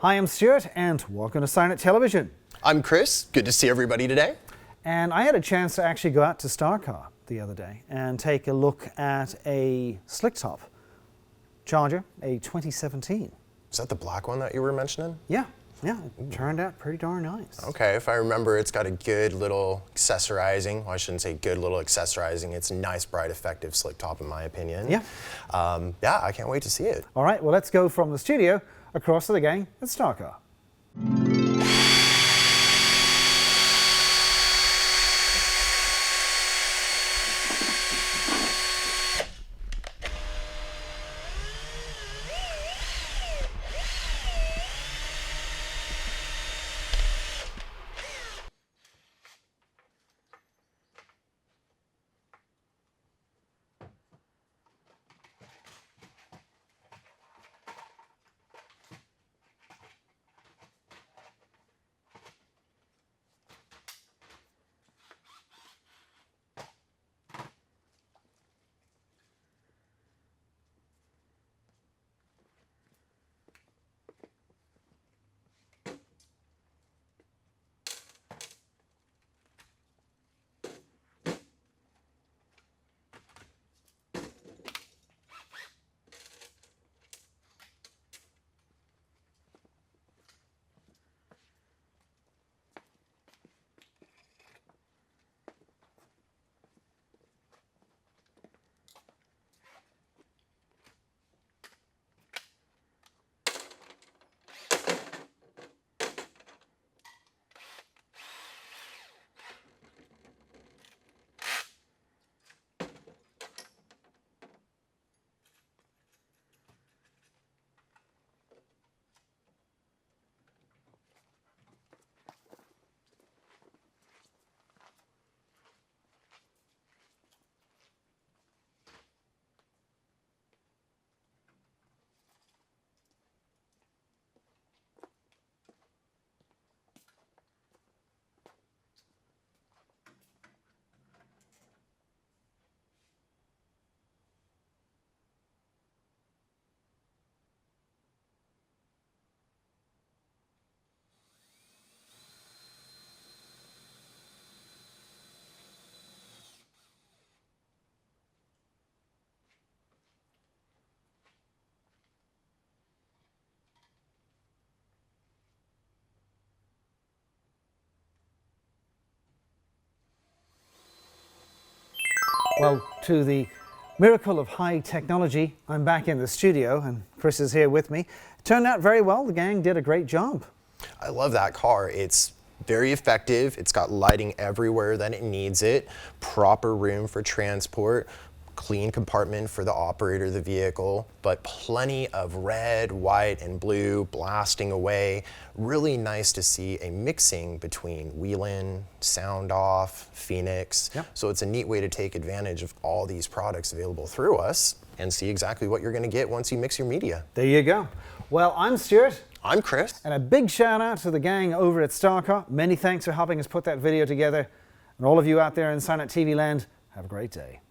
Hi, I'm Stuart and welcome to SIRENNET Television. I'm Chris. Good to see everybody today. And I had a chance to actually go out to StarCar the other day and take a look at a Slicktop Charger, a 2017. Is that the black one that you were mentioning? Yeah, it turned out pretty darn nice. Okay, if I remember, it's got a good little accessorizing. Well, I shouldn't say good little accessorizing. It's a nice, bright, effective Slicktop in my opinion. Yeah. Yeah, I can't wait to see it. All right, well, let's go from the studio across to the gang at StarCar. Well, to the miracle of high technology, I'm back in the studio and Chris is here with me. It turned out very well. The gang did a great job. I love that car. It's very effective. It's got lighting everywhere that it needs it, proper room for transport, clean compartment for the operator of the vehicle, but plenty of red, white, and blue blasting away. Really nice to see a mixing between Whelen, SoundOff, Feniex. Yep. So it's a neat way to take advantage of all these products available through us and see exactly what you're going to get once you mix your media. There you go. Well, I'm Stuart. I'm Chris. And a big shout out to the gang over at StarCar. Many thanks for helping us put that video together. And all of you out there in SIRENNET TV land, have a great day.